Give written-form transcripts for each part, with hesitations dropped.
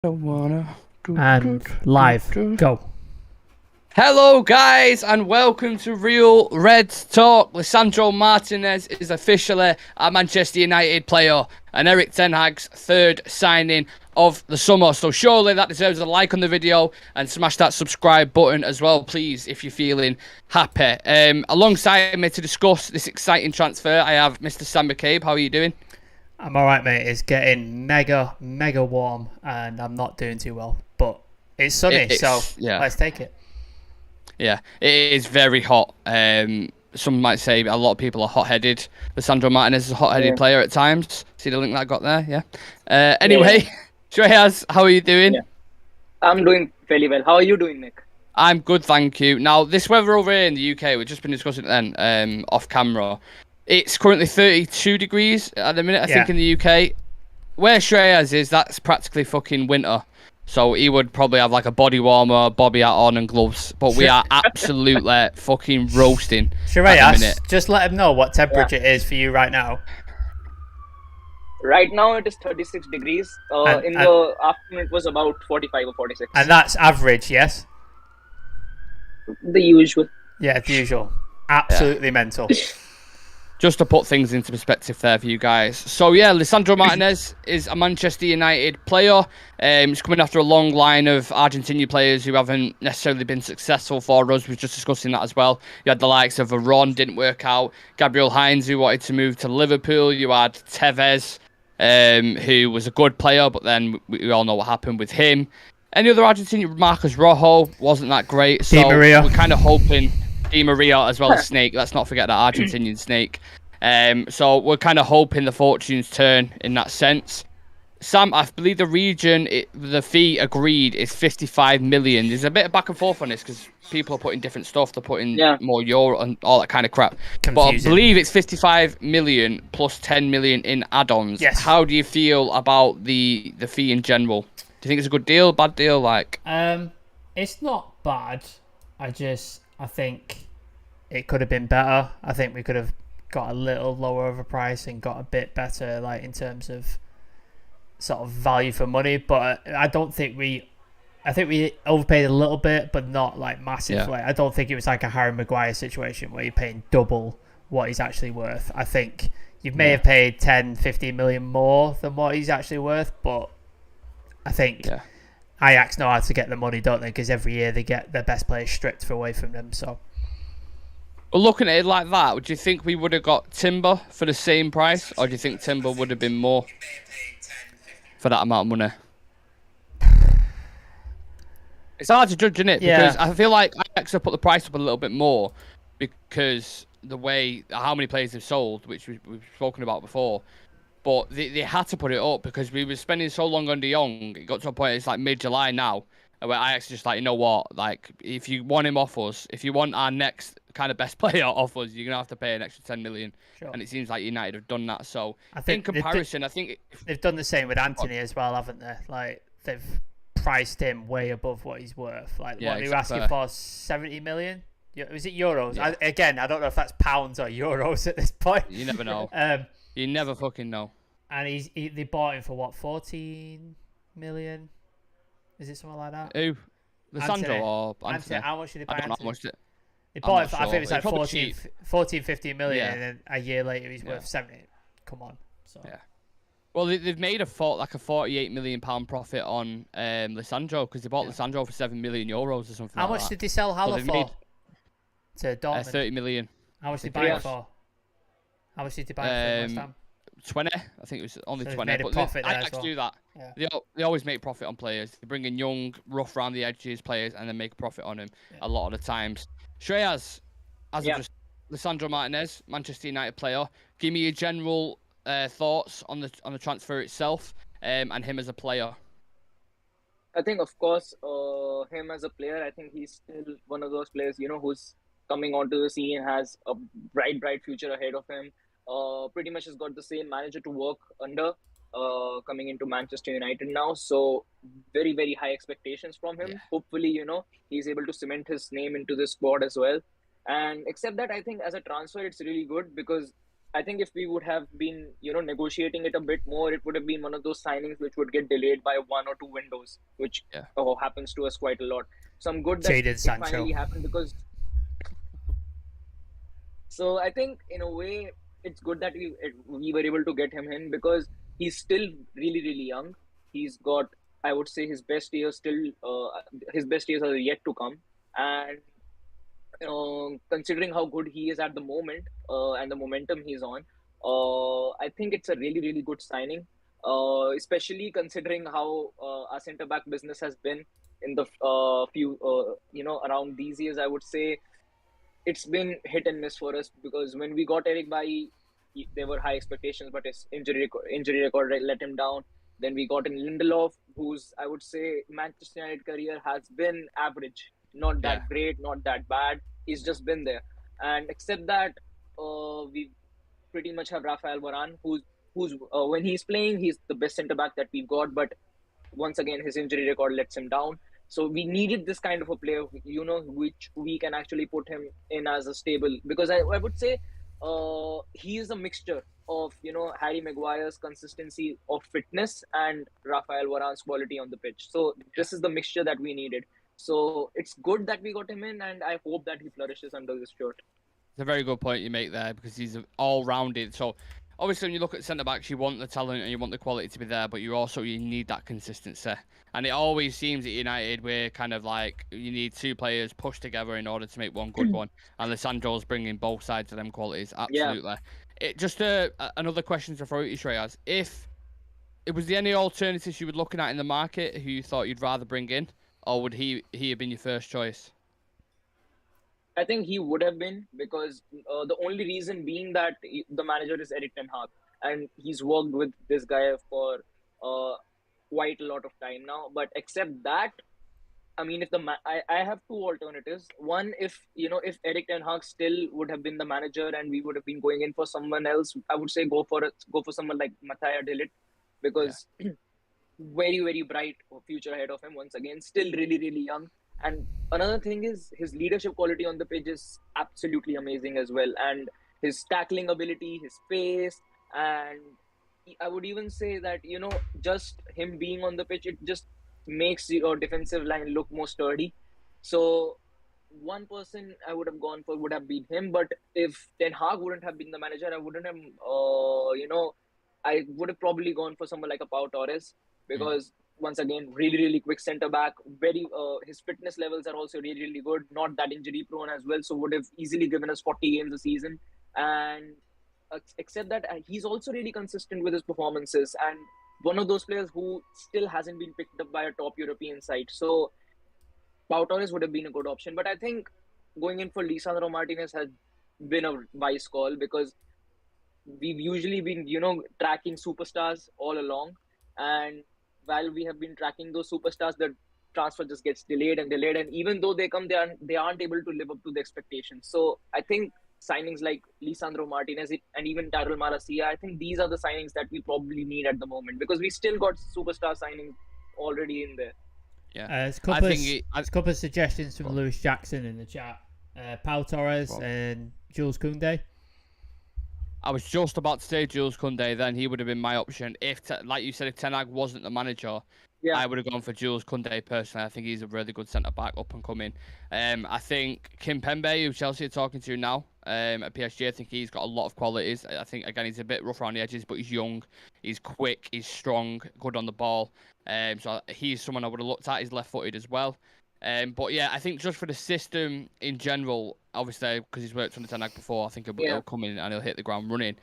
Don't wanna. And live. Go. Hello, guys, and welcome to Real Reds Talk. Lisandro Martinez is officially a Manchester United player, and Eric Ten Hag's third signing of the summer. So surely that deserves a like on the video and smash that subscribe button as well, please, if you're feeling happy. Alongside me to discuss this exciting transfer, I have Mr. Sam McCabe. How are you doing? I'm alright, mate. It's getting mega warm, and I'm not doing too well. But it's sunny, so Yeah. let's take it. Yeah, it is very hot. Some might say a lot of people are hot-headed. Lisandro Martinez is a hot-headed player at times. See the link that I got there? Yeah. Anyway, Shreyas, how are you doing? Yeah, I'm doing fairly well. How are you doing, Nick? I'm good, thank you. Now, this weather over here in the UK, we've just been discussing it then, off camera. It's currently 32 degrees at the minute, I think, in the UK. Where Shreyas is, that's practically fucking winter. So he would probably have like a body warmer, bobby hat on, and gloves. But we are absolutely fucking roasting at the minute. Shreyas, just let him know what temperature it is for you right now. Right now it is 36 degrees. In the afternoon it was about 45 or 46. And that's average, yes? The usual. Yeah, the usual. Absolutely mental. Just to put things into perspective there for you guys. So yeah, Lisandro Martinez is a Manchester United player. He's coming after a long line of Argentinian players who haven't necessarily been successful for us. We were just discussing that as well. You had the likes of Ron, didn't work out. Gabriel Hines, who wanted to move to Liverpool. You had Tevez, who was a good player, but then we all know what happened with him. Any other Argentinian? Marcus Rojo wasn't that great. So we're kind of hoping... Di Maria as well as Snake. Let's not forget that Argentinian Snake. So we're kind of hoping the fortunes turn in that sense. Sam, I believe the fee agreed is 55 million. There's a bit of back and forth on this because people are putting different stuff. They're putting more euro and all that kind of crap. Confusing. But I believe it's 55 million plus 10 million in add-ons. Yes. How do you feel about the fee in general? Do you think it's a good deal, bad deal? It's not bad. I think it could have been better. I think we could have got a little lower of a price and got a bit better, like in terms of sort of value for money. But I think we overpaid a little bit, but not like massively. I don't think it was like a Harry Maguire situation where you're paying double what he's actually worth. I think you may have paid 10, 15 million more than what he's actually worth, but I think Ajax know how to get the money, don't they? Because every year they get their best players stripped away from them. So, well, looking at it like that, would you think we would have got Timber for the same price, or do you think Timber would have been more for that amount of money? It's hard to judge, isn't it? Because I feel like Ajax have put the price up a little bit more because how many players they've sold, which we've spoken about before. But they had to put it up because we were spending so long on De Jong. It got to a point, it's like mid-July now, where Ajax just like, you know what? Like, if you want him off us, if you want our next kind of best player off us, you're going to have to pay an extra 10 million. Sure. And it seems like United have done that. So, I think in comparison, I think... They've done the same with Anthony as well, haven't they? Like, they've priced him way above what he's worth. Like, what they were asking for, 70 million? Was it euros? Yeah. I don't know if that's pounds or euros at this point. You never know. You never fucking know. And they bought him for what, 14 million? Is it something like that? Who? Lisandro or Anthony? How much did they buy? I don't know how much they bought him for, sure. I think it was like 14, 15 million, Yeah. and then a year later he's worth 70. Come on. So. Yeah. Well, they've made a £48 million profit on Lisandro because they bought Lisandro for €7 million or something. How much did they sell Haller for? To Dortmund. 30 million. How much did they buy it for? How much did they buy it for West Ham? 20. I think it was only 20. Made a profit there as well. Do that. Yeah. They always make profit on players. They bring in young, rough around the edges players and then make a profit on them a lot of the times. Shreyas, Lisandro Martinez, Manchester United player. Give me your general thoughts on the transfer itself and him as a player. I think, of course, him as a player, I think he's still one of those players, who's coming onto the scene, has a bright future ahead of him. Pretty much has got the same manager to work under, coming into Manchester United now. So very, very high expectations from him. Yeah. Hopefully, he's able to cement his name into the squad as well. And except that, I think as a transfer, it's really good because I think if we would have been, negotiating it a bit more, it would have been one of those signings which would get delayed by 1 or 2 windows, which Yeah. happens to us quite a lot. So I'm good that Jadon it Sancho. finally happened because. So I think in a way it's good that we were able to get him in because he's still really really young. He's got, I would say, his best years are yet to come, and considering how good he is at the moment and the momentum he's on, I think it's a really, really good signing. Especially considering how our centre back business has been in the around these years. I would say it's been hit and miss for us because when we got Eric Bailly, there were high expectations, but his injury record let him down. Then we got in Lindelof, whose, I would say, Manchester United career has been average, not Yeah. that great, not that bad. He's just been there, and except that, we pretty much have Rafael Varane, who's when he's playing, he's the best centre back that we've got. But once again, his injury record lets him down. So we needed this kind of a player, which we can actually put him in as a stable. Because I would say he is a mixture of, Harry Maguire's consistency of fitness and Rafael Varane's quality on the pitch. So this is the mixture that we needed. So it's good that we got him in, and I hope that he flourishes under this shirt. It's a very good point you make there because he's all-rounded. So obviously, when you look at centre backs, you want the talent and you want the quality to be there, but you need that consistency. And it always seems at United we're kind of like you need two players pushed together in order to make one good one. And Lisandro's bringing both sides of them qualities. Yeah. Absolutely. It just another question to throw at you, Shreyas. If it was there any alternatives you were looking at in the market who you thought you'd rather bring in, or would he have been your first choice? I think he would have been because the only reason being that the manager is Eric Ten Hag, and he's worked with this guy for uh, quite a lot of time now. But except that, I mean, I have two alternatives. One, if Eric Ten Hag still would have been the manager and we would have been going in for someone else, I would say go for someone like Matthias de Ligt Yeah. because very very bright future ahead of him. Once again, still really really young. And another thing is his leadership quality on the pitch is absolutely amazing as well, and his tackling ability, his pace, and I would even say that just him being on the pitch, it just makes your defensive line look more sturdy. So one person I would have gone for would have been him. But if Ten Hag wouldn't have been the manager, I wouldn't have I would have probably gone for someone like a Pau Torres Mm. because once again, really, really quick centre back. Very, his fitness levels are also really, really good. Not that injury prone as well, so would have easily given us 40 games a season. And except that, he's also really consistent with his performances and one of those players who still hasn't been picked up by a top European side. So Pau Torres would have been a good option, but I think going in for Lisandro Martinez has been a wise call because we've usually been, tracking superstars all along. And while we have been tracking those superstars, the transfer just gets delayed and delayed. And even though they come, they aren't able to live up to the expectations. So I think signings like Lisandro Martinez and even Tyrell Maracia, I think these are the signings that we probably need at the moment because we still got superstar signings already in there. Yeah. There's a couple of suggestions from Lewis Jackson in the chat. Pau Torres and Jules Koundé. I was just about to say Jules Koundé, then he would have been my option. If, like you said, if Ten Hag wasn't the manager, Yeah. I would have gone for Jules Koundé personally. I think he's a really good centre-back, up and coming. I think Kimpembe, who Chelsea are talking to now at PSG, I think he's got a lot of qualities. I think, again, he's a bit rough around the edges, but he's young, he's quick, he's strong, good on the ball. So he's someone I would have looked at. He's left-footed as well. But yeah, I think just for the system in general, obviously because he's worked on the Ten Hag before, I think he'll come in and he'll hit the ground running.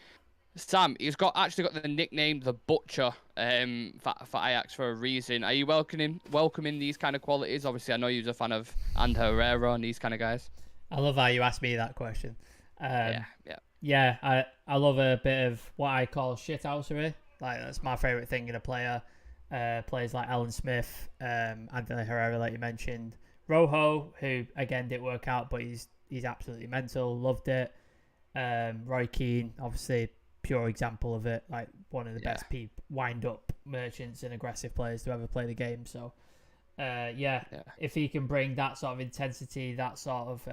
Sam, he's actually got the nickname the Butcher for Ajax for a reason. Are you welcoming these kind of qualities? Obviously, I know you're a fan of Ander Herrera and these kind of guys. I love how you asked me that question. Yeah. I love a bit of what I call shithousery. Like that's my favourite thing in a player. Players like Alan Smith, Anthony Herrera, like you mentioned, Rojo, who again didn't work out, but he's absolutely mental. Loved it. Roy Keane, obviously pure example of it. Like one of the best wind up merchants and aggressive players to ever play the game. So, if he can bring that sort of intensity, that sort of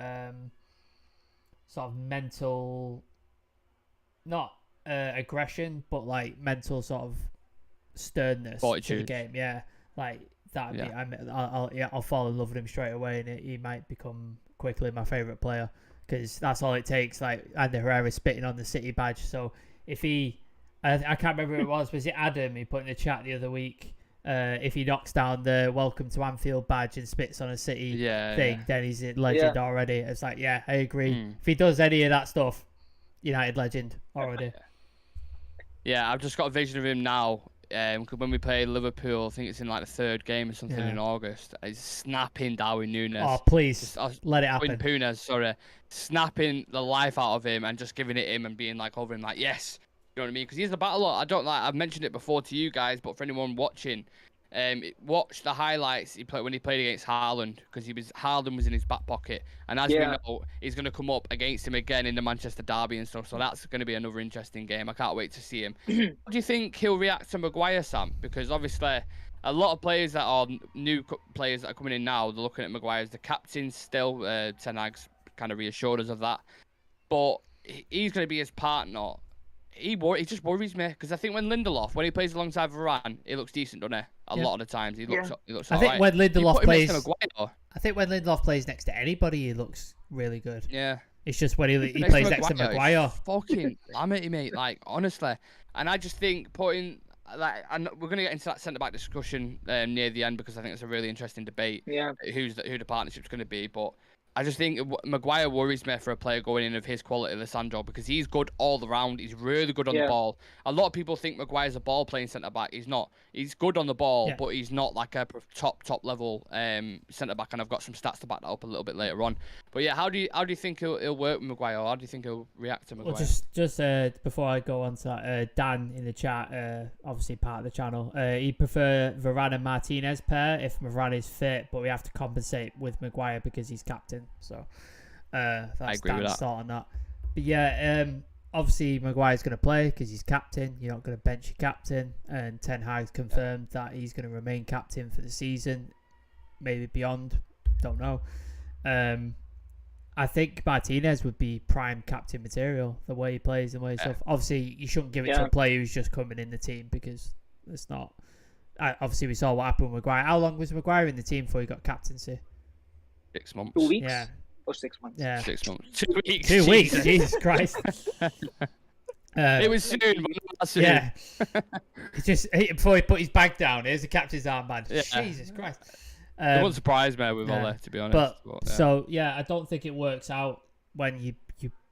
mental not aggression, but like mental sort of sternness to the Fortitude. game. Yeah, like that'd be. I'll fall in love with him straight away, and he might become quickly my favorite player because that's all it takes. Like Andy Herrera spitting on the City badge. So if he, I can't remember who it was it Adam? He put in the chat the other week. If he knocks down the Welcome to Anfield badge and spits on a City thing, then he's a legend already. It's like, yeah, I agree. If he does any of that stuff, United legend already. Yeah, I've just got a vision of him now. When we play Liverpool, I think it's in like the third game or something in August. He's snapping Darwin Núñez. Oh, please, let it happen. Punez, sorry. Snapping the life out of him and just giving it him and being like over him like, yes. You know what I mean? Because he's the battle. I've mentioned it before to you guys, but for anyone watching, watch the highlights when he played against Haaland, because Haaland was in his back pocket, and as we know, he's going to come up against him again in the Manchester derby and stuff. So that's going to be another interesting game. I can't wait to see him. How do you think he'll react to Maguire, Sam? Because obviously, a lot of players that are new players that are coming in now, they're looking at Maguire as the captain still. Ten Hag's kind of reassured us of that, but he's going to be his partner. He just worries me because I think when he plays alongside Varane, he looks decent, doesn't he? A lot of the times he looks. He looks. I think when Lindelof plays next to anybody, he looks really good. Yeah. It's just when he plays next to Maguire. Fucking lamity, mate. Like honestly, and I just think putting and we're gonna get into that centre back discussion near the end because I think it's a really interesting debate. Yeah. Who the partnership's going to be, but I just think Maguire worries me for a player going in of his quality, Lisandro, because he's good all around. He's really good on the ball. A lot of people think Maguire's a ball-playing centre-back. He's not. He's good on the ball, but he's not like a top-level centre-back, and I've got some stats to back that up a little bit later on. But yeah, how do you think he'll work with Maguire? How do you think he'll react to Maguire? Well, just before I go on to that, Dan in the chat, obviously part of the channel, he'd prefer Varane and Martinez pair if Varane is fit, but we have to compensate with Maguire because he's captain. So that's Dan's thought on that. But yeah, obviously Maguire's going to play because he's captain. You're not going to bench your captain, and Ten Hag's confirmed that he's going to remain captain for the season, maybe beyond. Don't know. I think Martinez would be prime captain material, the way he plays and the way stuff. Obviously, you shouldn't give it to a player who's just coming in the team because it's not. Obviously, we saw what happened with Maguire. How long was Maguire in the team before he got captaincy? 6 months. 2 weeks? Yeah. Or 6 months? Yeah. 6 months. 2 weeks. 2 weeks. Jesus Christ. It was soon, but not soon. Yeah. It's just before he put his bag down, here's the captain's armband. Yeah. Jesus Christ. It wouldn't surprise me with Ole, to be honest. But so yeah, I don't think it works out when you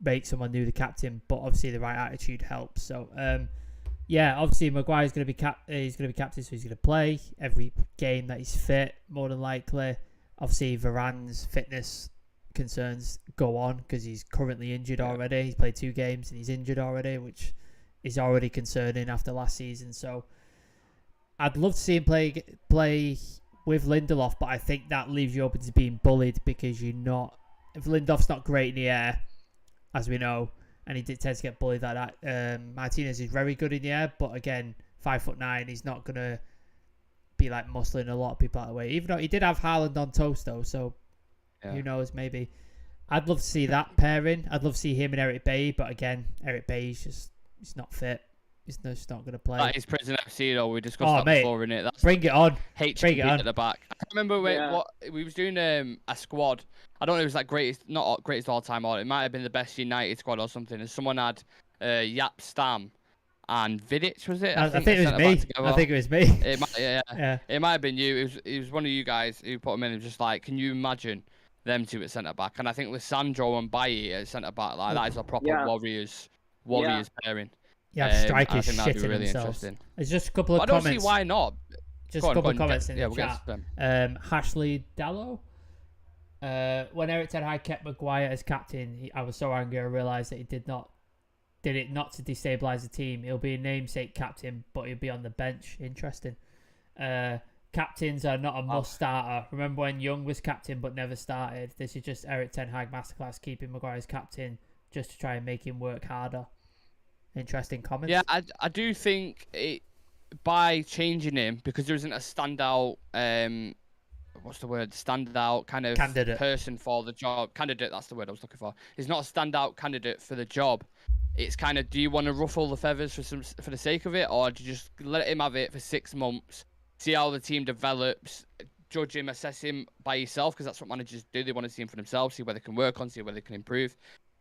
make someone new the captain, but obviously the right attitude helps. So yeah, obviously Maguire's going to be he's going to be captain, so he's going to play every game that he's fit, more than likely. Obviously Varane's fitness concerns go on because he's currently injured already. He's played 2 games and he's injured already, which is already concerning after last season. So I'd love to see him play with Lindelof, but I think that leaves you open to being bullied because if Lindelof's not great in the air, as we know, and he tends to get bullied like that. Martinez is very good in the air, but again, 5'9", he's not gonna be like muscling a lot of people out of the way. Even though he did have Haaland on toast though, so who knows? Maybe I'd love to see that pairing. I'd love to see him and Eric Bailly, but again, Eric Bailly's he's not fit. He's just not going to play. That is Prison FC though. We discussed that before, innit? That's bring it on. Bring it on at the back. I remember what we was doing a squad. I don't know if it was like not greatest all time, or it might have been the best United squad or something. And someone had Yap Stam and Vidic, was it? I think it was me. I think it was me. It might, It might have been you. It was one of you guys who put him in. And just like, can you imagine them two at centre back? And I think Lisandro and Bailly at centre back, like that is a proper Warriors pairing. Yeah, strikers I think that'd be shitting really themselves. interesting. There's just a couple of comments. comments. I don't see why not. Just a couple of comments in the chat. Hashley Dallo. When Eric Ten Hag kept Maguire as captain, I was so angry I realised that he did it not to destabilise the team. He'll be a namesake captain, but he'll be on the bench. Interesting. Captains are not a must starter. Remember when Young was captain but never started? This is just Eric Ten Hag masterclass, keeping Maguire as captain just to try and make him work harder. Interesting comments. Yeah, I do think by changing him, because there isn't a standout, standout kind of candidate person for the job. Candidate, that's the word I was looking for. He's not a standout candidate for the job. it's kind of, do you want to ruffle the feathers for the sake of it, or do you just let him have it for 6 months, see how the team develops, judge him, assess him by yourself, because that's what managers do. They want to see him for themselves, see where they can work on, see where they can improve,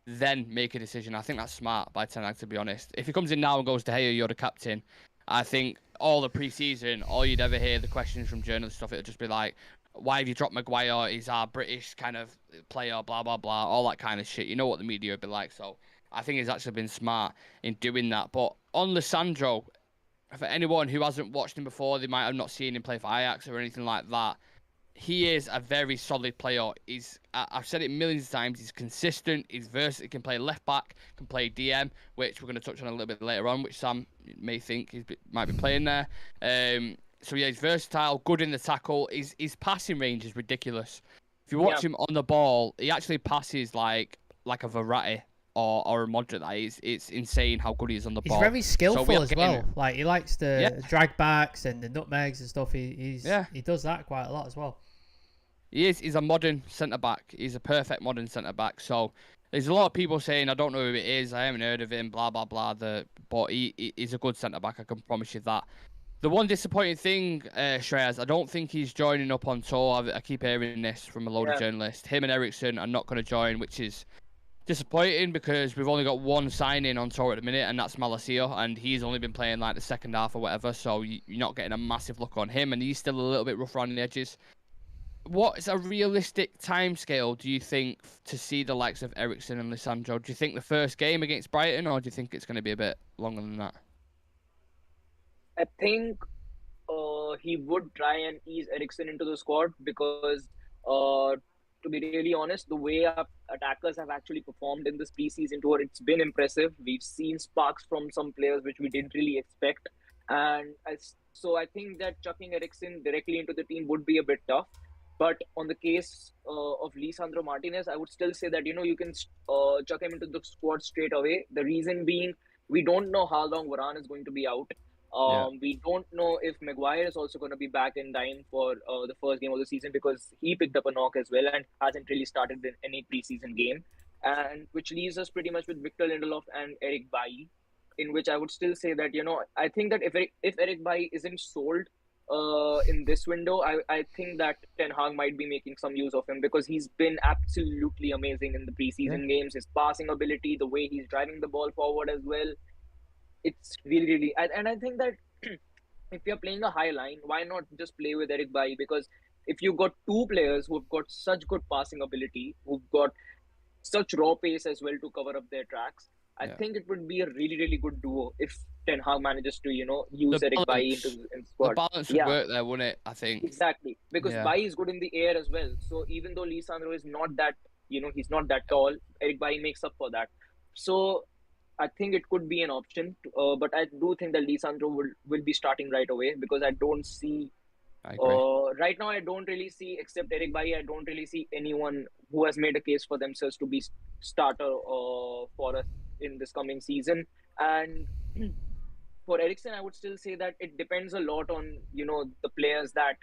then make a decision. I think that's smart by Ten Hag, to be honest. If he comes in now and goes to, hey, you're the captain, I think all the pre-season, all you'd ever hear the questions from journalists stuff, it'll just be like, why have you dropped Maguire? He's our British kind of player, blah, blah, blah, all that kind of shit. You know what the media would be like. So I think he's actually been smart in doing that. But on Lisandro, for anyone who hasn't watched him before, they might have not seen him play for Ajax or anything like that. He is a very solid player. I've said it millions of times, he's consistent, he's versatile, he can play left back, can play DM, which we're going to touch on a little bit later on, which Sam may think he might be playing there. So yeah, he's versatile, good in the tackle. His passing range is ridiculous. If you watch him on the ball, he actually passes like a Verratti or a Modric. It's insane how good he is on the ball. He's very skillful as well. Like, he likes the drag backs and the nutmegs and stuff. He does that quite a lot as well. He's a modern centre back. He's a perfect modern centre back. So there's a lot of people saying, I don't know who it is, I haven't heard of him, blah blah blah. But he's a good centre back. I can promise you that. The one disappointing thing, Shreyas, I don't think he's joining up on tour. I keep hearing this from a load of journalists. Him and Eriksen are not going to join, which is disappointing because we've only got one signing on tour at the minute, and that's Malacia, and he's only been playing like the second half or whatever, so you're not getting a massive look on him, and he's still a little bit rough around the edges. What is a realistic timescale, do you think, to see the likes of Eriksen and Lisandro? Do you think the first game against Brighton, or do you think it's going to be a bit longer than that? I think he would try and ease Eriksen into the squad because, to be really honest, the way our attackers have actually performed in this preseason tour, it's been impressive. We've seen sparks from some players which we didn't really expect. And so I think that chucking Eriksen directly into the team would be a bit tough. But on the case of Lisandro Martinez, I would still say that, you can chuck him into the squad straight away. The reason being, we don't know how long Varane is going to be out. We don't know if Maguire is also going to be back in time for the first game of the season because he picked up a knock as well and hasn't really started in any preseason game. And which leaves us pretty much with Victor Lindelof and Eric Bailly, in which I would still say that, I think that if Eric Bailly isn't sold in this window, I think that Ten Hag might be making some use of him because he's been absolutely amazing in the preseason games. His passing ability, the way he's driving the ball forward as well. It's really, and I think that if you're playing a high line, why not just play with Eric Bailly? Because if you've got two players who've got such good passing ability, who've got such raw pace as well to cover up their tracks, I think it would be a really, really good duo if Ten Hag manages to, use Eric Bailly in the squad. The balance would work there, wouldn't it? I think. Exactly. Because Bailly is good in the air as well. So even though Lisandro is not that, he's not that tall, Eric Bailly makes up for that. So I think it could be an option, but I do think that Lisandro will be starting right away because I don't see. Right now, I don't really see, except Eric Bailly, I don't really see anyone who has made a case for themselves to be starter for us in this coming season. And for Eriksen, I would still say that it depends a lot on the players that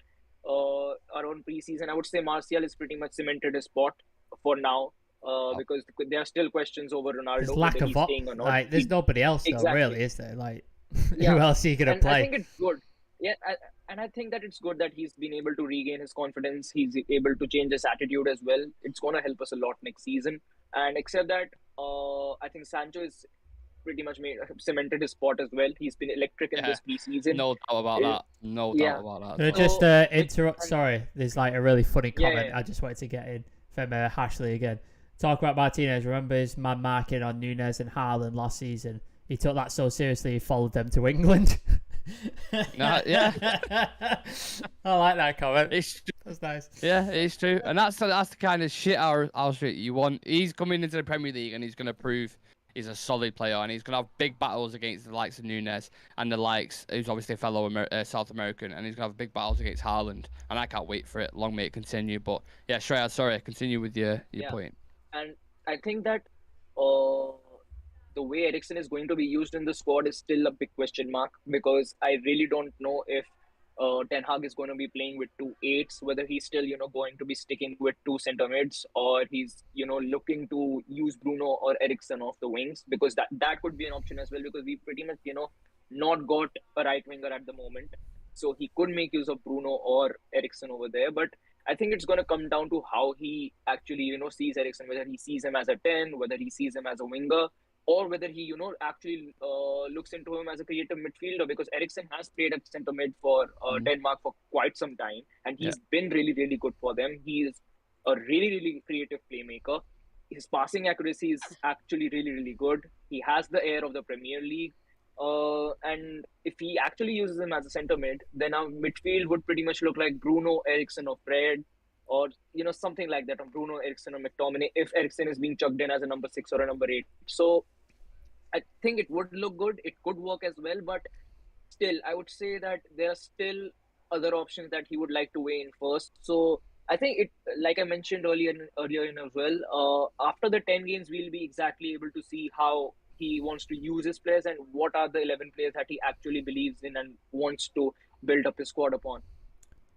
are on preseason. I would say Martial is pretty much cemented his spot for now. Because there are still questions over Ronaldo. There's lack of like, there's nobody else though, really, is there? Like, who else are you gonna play? I think it's good. Yeah, and I think that it's good that he's been able to regain his confidence. He's able to change his attitude as well. It's gonna help us a lot next season. And except that, I think Sancho is pretty much cemented his spot as well. He's been electric in this preseason. No doubt about that. No doubt about that. Just interrupt. Sorry, there's like a really funny comment I just wanted to get in from Hashley again. Talk about Martinez. Remember his man marking on Nunes and Haaland last season? He took that so seriously he followed them to England. Yeah. I like that comment. That's nice. Yeah, it's true. And that's the kind of shit our street you want. He's coming into the Premier League and he's going to prove he's a solid player and he's going to have big battles against the likes of Nunes and the likes, who's obviously a fellow South American, and he's going to have big battles against Haaland. And I can't wait for it. Long may it continue. But yeah, Shreya, sorry, continue with your point. And I think that the way Eriksen is going to be used in the squad is still a big question mark because I really don't know if Ten Hag is going to be playing with 2 8s, whether he's still, going to be sticking with 2 center mids, or he's, looking to use Bruno or Eriksen off the wings, because that could be an option as well, because we pretty much, not got a right winger at the moment. So he could make use of Bruno or Eriksen over there. But I think it's going to come down to how he actually, sees Eriksen, whether he sees him as a 10, whether he sees him as a winger, or whether he, actually looks into him as a creative midfielder, because Eriksen has played at centre mid for Denmark for quite some time, and he's been really, really good for them. He is a really, really creative playmaker. His passing accuracy is actually really, really good. He has the air of the Premier League. And if he actually uses him as a centre mid, then our midfield would pretty much look like Bruno, Eriksen, or Fred, or something like that, or Bruno, Eriksen, or McTominay, if Eriksen is being chucked in as a number 6 or a number 8. So I think it would look good. It could work as well, but still, I would say that there are still other options that he would like to weigh in first. So I think it, like I mentioned earlier in as well, after the 10 games, we'll be exactly able to see how he wants to use his players and what are the 11 players that he actually believes in and wants to build up his squad upon.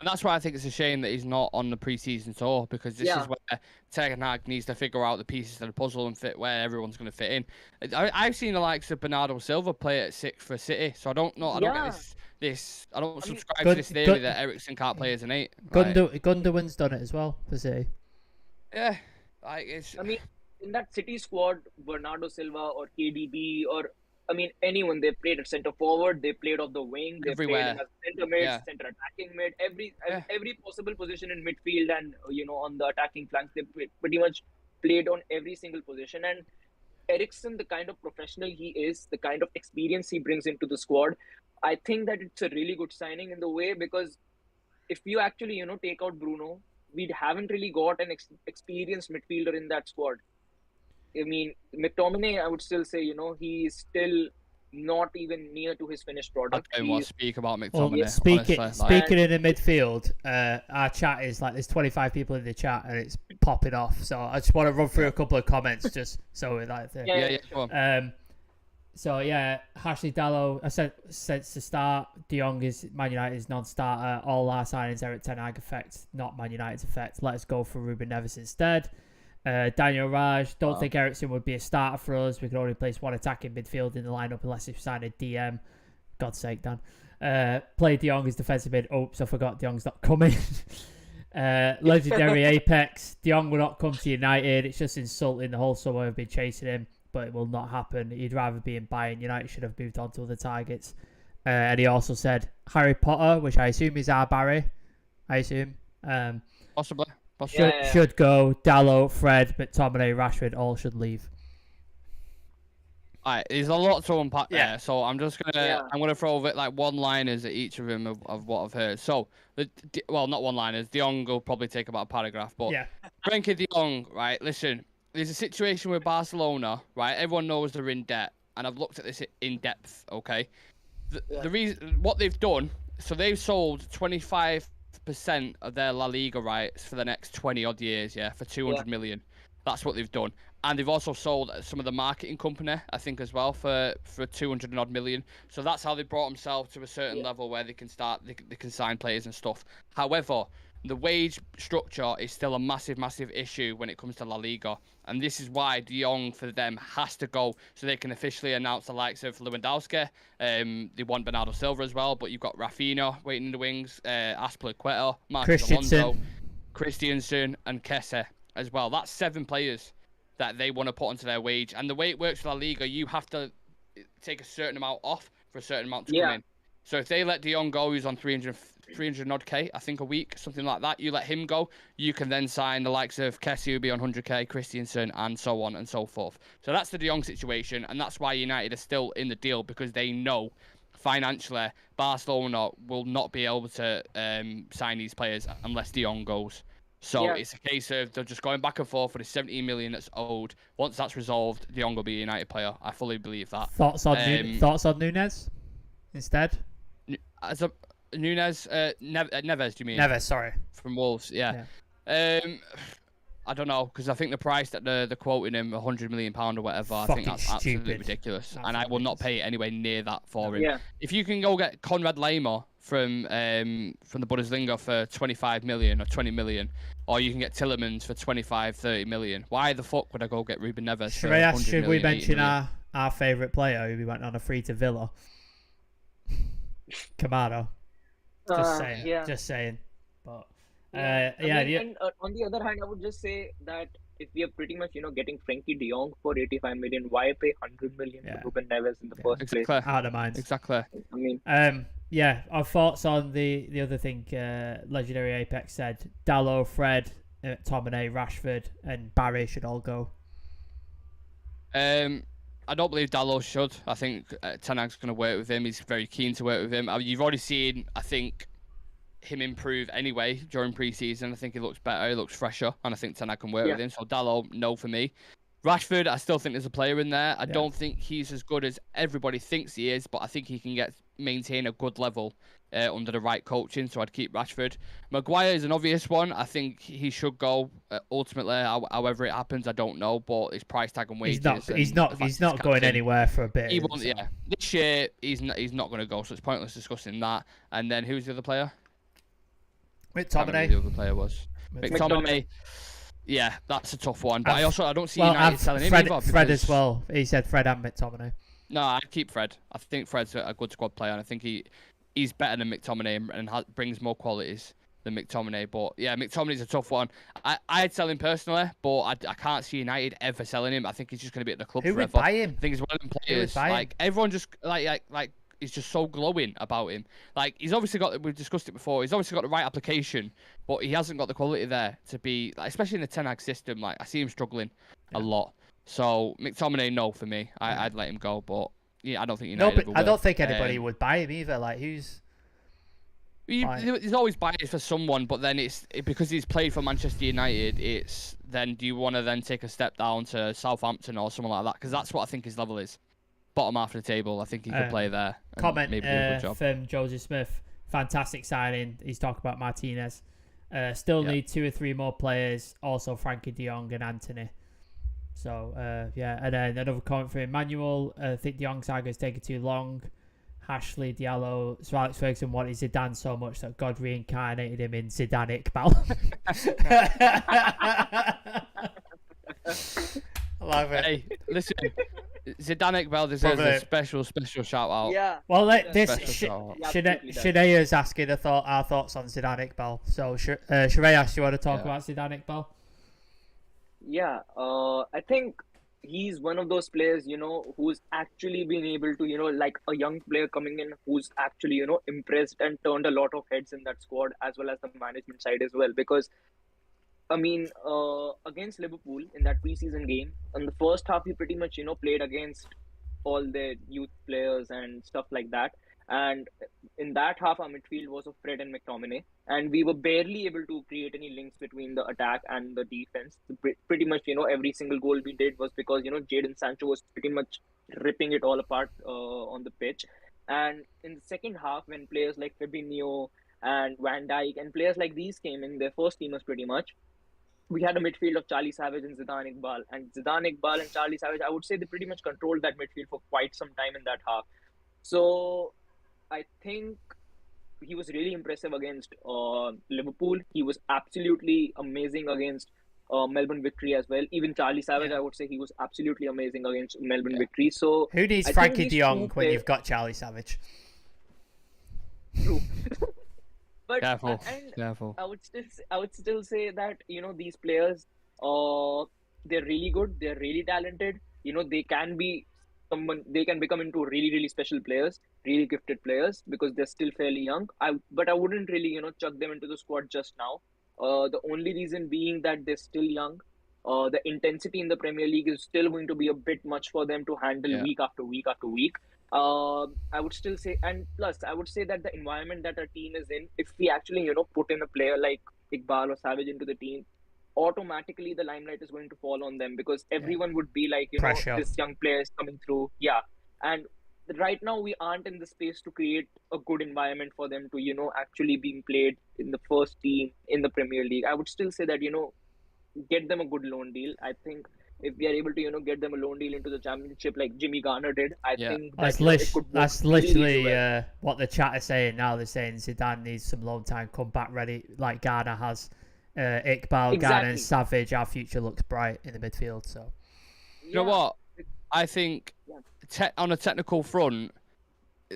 And that's why I think it's a shame that he's not on the preseason tour, because this is where Ten Hag needs to figure out the pieces of the puzzle and fit where everyone's going to fit in. I've seen the likes of Bernardo Silva play at 6 for City, so I don't know. I don't get this. I don't subscribe to this theory that Eriksen can't play as an 8. Gundogan's done it as well for City. Yeah, like it's. I mean, in that City squad, Bernardo Silva or KDB or anyone, they played at centre forward, they played off the wing, they everywhere. played as centre mid, centre attacking mid, every possible position in midfield and on the attacking flanks, they pretty much played on every single position. And Eriksen, the kind of professional he is, the kind of experience he brings into the squad, I think that it's a really good signing in the way, because if you actually take out Bruno, we haven't really got an experienced midfielder in that squad. I mean, McTominay, I would still say, he is still not even near to his finished product. I don't want to speak about McTominay. Well, speaking in the midfield, our chat is like, there's 25 people in the chat and it's popping off. So I just want to run through a couple of comments just so we like to. Go on. So Ashley Dallow, I said since the start, De Jong is Man United's non-starter. All our signings are at Ten Hag effect, not Man United's effect. Let's go for Ruben Neves instead. Daniel Raj, don't think Eriksen would be a starter for us. We could only place one attacking midfield in the lineup unless we sign a DM. God's sake, Dan. Play De Jong as defensive mid. Oops, I forgot De Jong's not coming. Legendary Apex. De Jong will not come to United. It's just insulting. The whole summer I've been chasing him, but it will not happen. He'd rather be in Bayern. United should have moved on to other targets. And he also said Harry Potter, which I assume is our Barry. I assume. Possibly. Should go. Dallo, Fred, McTominay, Rashford all should leave. Alright, there's a lot to unpack there, so I'm just gonna throw like one-liners at each of them of what I've heard. So, not one-liners. De Jong will probably take about a paragraph, but Frenkie De Jong, right? Listen, there's a situation with Barcelona, right? Everyone knows they're in debt, and I've looked at this in depth. Okay, the reason what they've done, so they've sold 25% of their La Liga rights for the next 20 odd years, for 200 million. That's what they've done. And they've also sold some of the marketing company, I think, as well, for 200 and odd million. So that's how they brought themselves to a certain level where they can they can sign players and stuff. However, the wage structure is still a massive, massive issue when it comes to La Liga. And this is why De Jong, for them, has to go so they can officially announce the likes of Lewandowski. They want Bernardo Silva as well, but you've got Rafinha waiting in the wings, Aspilicueta, Marcos Alonso, Christensen, and Kesse as well. That's 7 players that they want to put onto their wage. And the way it works for La Liga, you have to take a certain amount off for a certain amount to come in. So if they let De Jong go, who's on 300 odd K, I think, a week, something like that, you let him go, you can then sign the likes of Kessie, who'll be on 100k, Christensen, and so on and so forth. So that's the De Jong situation, and that's why United are still in the deal, because they know financially Barcelona will not be able to sign these players unless De Jong goes. So it's a case of they're just going back and forth for the 17 million that's owed. Once that's resolved, De Jong will be a United player. I fully believe that. Thoughts on Nunez instead? As a Nunez, Neves, do you mean? Neves, sorry. From Wolves, I don't know, because I think the price that they're quoting him, £100 million or whatever, I think that's absolutely ridiculous. And I will not pay anywhere near that for him. If you can go get Conrad Lema from the Bundesliga for 25 million or 20 million, or you can get Tillemans for 25, 30 million. Why the fuck would I go get Ruben Neves for 100 million? Should we mention 80 million? our favourite player who we went on a free to Villa? Kamado. Just saying. But and on the other hand, I would just say that if we are pretty much getting Frankie De Jong for 85 million, why pay 100 million for Ruben Neves in the first place? Out of mind. Exactly. I mean, our thoughts on the other thing. Legendary Apex said Dalot, Fred, McTominay, Rashford, and Barry should all go. I don't believe Dalot should. I think Ten Hag's going to work with him. He's very keen to work with him. You've already seen, I think, him improve anyway during pre-season. I think he looks better, he looks fresher, and I think Ten Hag can work with him. So Dalot, no for me. Rashford, I still think there's a player in there. I don't think he's as good as everybody thinks he is, but I think he can maintain a good level under the right coaching, so I'd keep Rashford. Maguire is an obvious one. I think he should go ultimately. However it happens, I don't know, but his price tag and wages. He's not going anywhere for a bit. He won't. Yeah, this year he's not going to go, so it's pointless discussing that. And then who's the other player? McTominay. The other player was McTominay. Yeah, that's a tough one. But I don't see United selling him either. Fred as well. He said Fred and McTominay. No, I'd keep Fred. I think Fred's a good squad player, and I think he's better than McTominay and brings more qualities than McTominay. But yeah, McTominay's a tough one. I'd sell him personally, but I can't see United ever selling him. I think he's just going to be at the club forever. Who would buy him? I think he's one of them players. Like everyone just like is just so glowing about him. Like he's obviously we've discussed it before. He's obviously got the right application, but he hasn't got the quality there to be, especially in the Ten Hag system. Like I see him struggling a lot. So McTominay, no for me. I'd let him go, but yeah, I don't think United. I don't think anybody would buy him either. Like who's? He's always biased for someone, but then because he's played for Manchester United. It's then do you want to then take a step down to Southampton or someone like that? Because that's what I think his level is. Bottom half of the table, I think he could play there. Comment maybe do a good job. From Joseph Smith. Fantastic signing. He's talking about Martinez. Still need 2 or 3 more players. Also Frankie De Jong and Anthony. So and then another comment from Emmanuel. I think De Jong saga is taking too long. Ashley Diallo. Sir Alex Ferguson wanted Zidane so much that God reincarnated him in Zidane Iqbal. I love it. Hey, listen. Zidane Iqbal deserves a special shout out. Yeah. Well, Shanea's asking our thoughts on Zidane Iqbal. So, Shaneia, you want to talk about Zidane Iqbal? Yeah. I think he's one of those players, who's actually been able to, like a young player coming in who's actually, impressed and turned a lot of heads in that squad as well as the management side as well. Because I mean, against Liverpool in that preseason game, in the first half, he pretty much, played against all the youth players and stuff like that. And in that half, our midfield was of Fred and McTominay. And we were barely able to create any links between the attack and the defense. Pretty much, every single goal we did was because, Jadon Sancho was pretty much ripping it all apart on the pitch. And in the second half, when players like Fabinho and Van Dijk and players like these came in, their first teamers pretty much, we had a midfield of Charlie Savage and Zidane Iqbal. And Zidane Iqbal and Charlie Savage, I would say they pretty much controlled that midfield for quite some time in that half. So I think he was really impressive against Liverpool. He was absolutely amazing against Melbourne Victory as well. Even Charlie Savage, I would say he was absolutely amazing against Melbourne Victory. So who needs Frankie De Jong when you've got Charlie Savage? True. But Careful. I would still say that these players, they're really good. They're really talented. They can become into really, really special players, really gifted players because they're still fairly young. But I wouldn't really chuck them into the squad just now. The only reason being that they're still young. The intensity in the Premier League is still going to be a bit much for them to handle week after week after week. I would still say, and plus, I would say that the environment that our team is in, if we actually, put in a player like Iqbal or Savage into the team, automatically the limelight is going to fall on them because everyone would be like, this young player is coming through. Yeah. And right now, we aren't in the space to create a good environment for them to, actually being played in the first team in the Premier League. I would still say that, get them a good loan deal. I think if we are able to get them a loan deal into the championship like Jimmy Garner did, I think that it could work that's really, literally really well. what the chat is saying now. They're saying Zidane needs some loan time, come back ready like Garner has. Iqbal, Garner, and Exactly. Savage. Our future looks bright in the midfield. So You know what? I think on a technical front,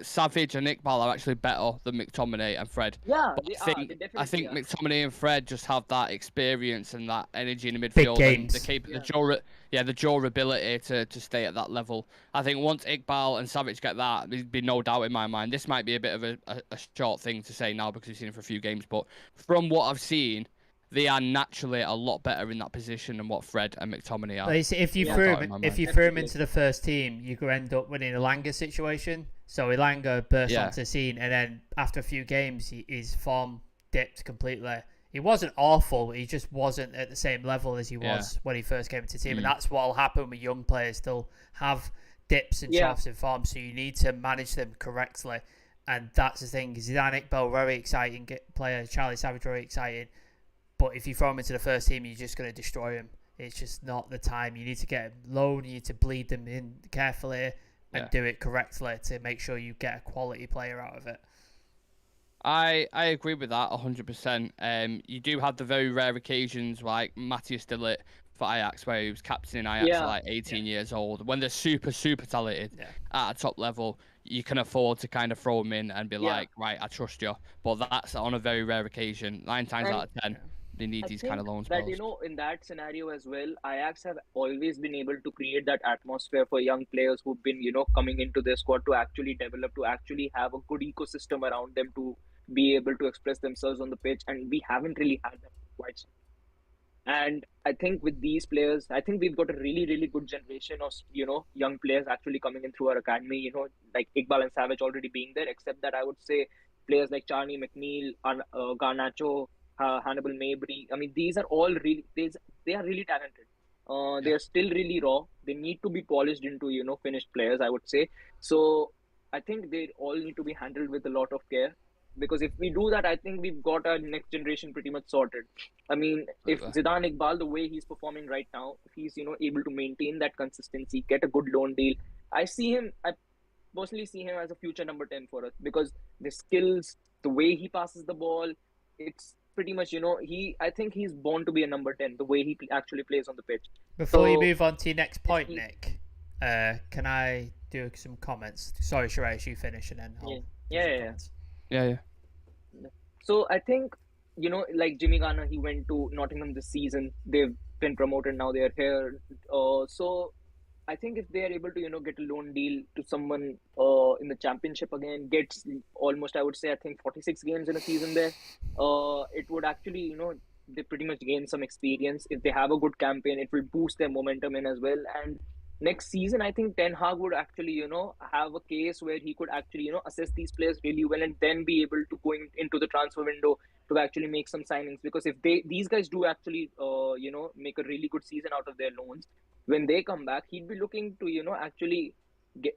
Savage and Iqbal are actually better than McTominay and Fred. Yeah, But they I are. think They definitely I think are. McTominay and Fred just have that experience and that energy in the big midfield and games. the durability to stay at that level. I think once Iqbal and Savage get that, there'd be no doubt in my mind. This might be a bit of a short thing to say now because we've seen it for a few games, but from what I've seen, they are naturally a lot better in that position than what Fred and McTominay are. But if you No threw doubt in him, my if mind. you threw him Definitely. into the first team, you could end up winning a Elanga situation. So Elanga burst Yeah. onto the scene, and then after a few games, his form dipped completely. He wasn't awful, but he just wasn't at the same level as he was when he first came into the team. And that's what'll happen with young players. They'll have dips and troughs in form, so you need to manage them correctly. And that's the thing. Zidane Iqbal, very exciting player. Charlie Savage, very exciting. But if you throw him into the first team, you're just going to destroy him. It's just not the time. You need to get him low. You need to bleed them in carefully and do it correctly to make sure you get a quality player out of it. I agree with that 100%. You do have the very rare occasions like Matthias de Ligt for Ajax, where he was captain in Ajax at like 18 years old. When they're super, super talented at a top level, you can afford to kind of throw them in and be like, right, I trust you. But that's on a very rare occasion. 9 times out of 10, they need these kind of loan spells. That in that scenario as well, Ajax have always been able to create that atmosphere for young players who've been coming into their squad to actually develop, to actually have a good ecosystem around them to be able to express themselves on the pitch, and we haven't really had that quite. And I think with these players, I think we've got a really, really good generation of young players actually coming in through our academy. Like Iqbal and Savage already being there. Except that I would say players like Charney, McNeil, Garnacho, Hannibal Mabry. I mean, these are all really they are really talented. They are still really raw. They need to be polished into finished players, I would say. So I think they all need to be handled with a lot of care. Because if we do that, I think we've got our next generation pretty much sorted. I mean, if Zidane Iqbal, the way he's performing right now, if he's able to maintain that consistency, get a good loan deal, I personally see him as a future number 10 for us, because the skills, the way he passes the ball, it's pretty much I think he's born to be a number 10. The way he actually plays on the pitch. Before you move on to your next point, Nick, can I do some comments? Sorry, Suresh, you finish and then I'll Yeah. So I think, like Jimmy Garner, he went to Nottingham this season. They've been promoted, now they're here. So I think if they are able to, get a loan deal to someone in the championship again, gets almost, I would say, I think 46 games in a season there, it would actually, they pretty much gain some experience. If they have a good campaign, it will boost their momentum in as well. And next season, I think Ten Hag would actually, have a case where he could actually, assess these players really well and then be able to go into the transfer window to actually make some signings. Because if these guys do actually, make a really good season out of their loans, when they come back, he'd be looking to, actually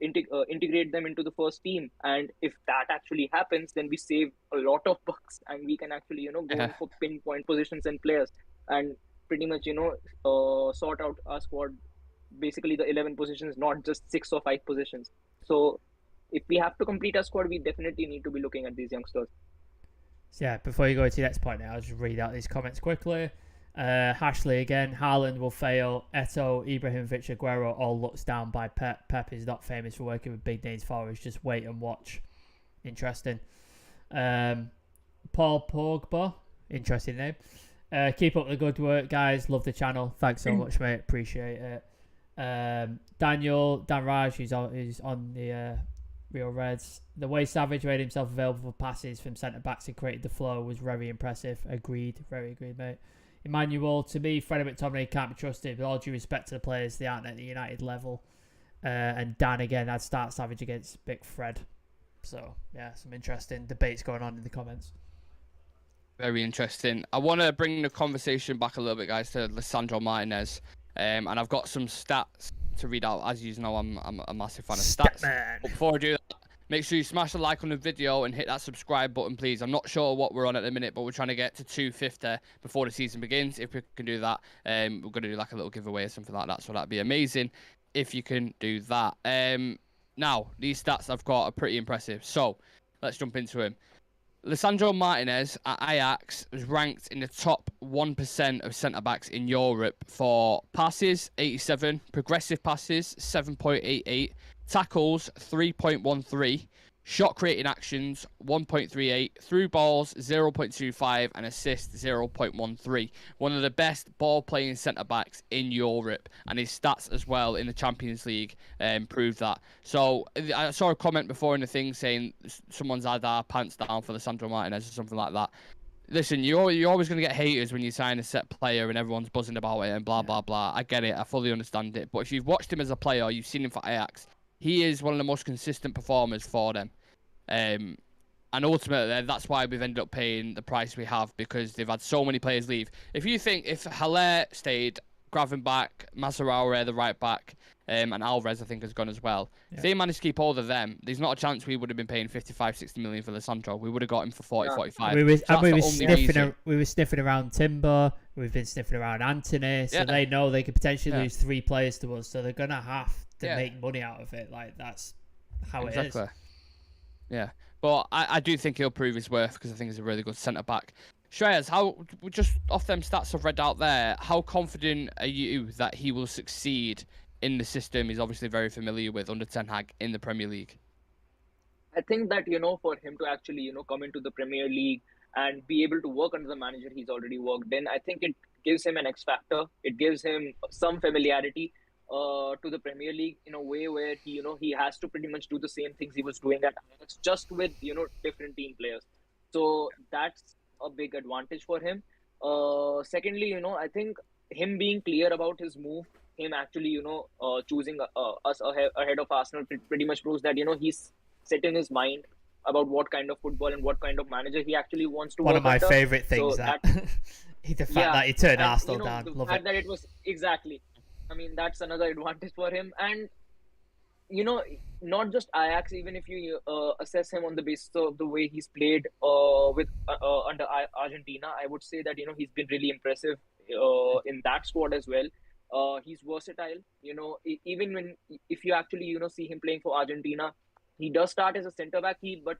integrate them into the first team. And if that actually happens, then we save a lot of bucks and we can actually, go in for pinpoint positions and players and pretty much, sort out our squad. Basically the 11 positions, not just 6 or 5 positions. So if we have to complete our squad, we definitely need to be looking at these youngsters. So yeah, before you go to the next point now, I'll just read out these comments quickly. Hashley again, Haaland will fail. Eto'o, Ibrahimovic, Aguero all looks down by Pep. Pep is not famous for working with big names forwards. Just wait and watch. Interesting. Paul Pogba, interesting name. Keep up the good work, guys. Love the channel. Thanks so much, mate. Appreciate it. Dan Raj, who's on the Real Reds. The way Savage made himself available for passes from centre backs and created the flow was very impressive. Agreed, very agreed, mate. Emmanuel, to me, Fred and McTominay can't be trusted. With all due respect to the players, they aren't at the United level. And Dan again, I'd start Savage against Big Fred. So yeah, some interesting debates going on in the comments. Very interesting. I want to bring the conversation back a little bit, guys, to Lisandro Martinez. And I've got some stats to read out. As you know, I'm a massive fan of stats. But before I do that, Make sure you smash the like on the video and hit that subscribe button, please. I'm not sure what we're on at the minute, but we're trying to get to 250 before the season begins. If we can do that, we're going to do like a little giveaway or something like that. So that'd be amazing if you can do that. Now, these stats I've got are pretty impressive. So let's jump into them. Lisandro Martinez at Ajax was ranked in the top 1% of centre-backs in Europe for passes, 87, progressive passes, 7.88, tackles, 3.13, shot creating actions, 1.38, through balls, 0.25, and assists, 0.13. One of the best ball-playing centre-backs in Europe, and his stats as well in the Champions League prove that. So I saw a comment before in the thing saying someone's had our pants down for Lisandro Martinez or something like that. Listen, you're always going to get haters when you sign a set player and everyone's buzzing about it and blah, blah, blah. I get it. I fully understand it. But if you've watched him as a player, you've seen him for Ajax, he is one of the most consistent performers for them. And ultimately, that's why we've ended up paying the price we have, because they've had so many players leave. If you think if Haller stayed, Gravenbach, Masarawa, the right back, and Alvarez, I think, has gone as well. Yeah. If they managed to keep all of them, there's not a chance we would have been paying 55, 60 million for Lisandro. We would have got him for 40, 45. We were sniffing around Timber. We've been sniffing around Anthony. So they know they could potentially lose 3 players to us. So they're going to have to make money out of it. Like, that's how it is. Yeah, but I do think he'll prove his worth, because I think he's a really good centre-back. Shreyas, how, just off them stats I've read out there, how confident are you that he will succeed in the system he's obviously very familiar with under Ten Hag in the Premier League? I think that, for him to actually, come into the Premier League and be able to work under the manager he's already worked in, I think it gives him an X factor. It gives him some familiarity to the Premier League in a way where he has to pretty much do the same things he was doing at Ajax, just with different team players. So that's a big advantage for him. Secondly, I think him being clear about his move, him actually choosing us ahead of Arsenal pretty much proves that he's set in his mind about what kind of football and what kind of manager he actually wants to. One of my favourite things, so that the fact that he turned Arsenal down. The Love fact it. that it was exactly. I mean, that's another advantage for him. And, not just Ajax, even if you assess him on the basis of the way he's played under Argentina, I would say that, he's been really impressive in that squad as well. He's versatile. Even if you actually, see him playing for Argentina, he does start as a centre-back, but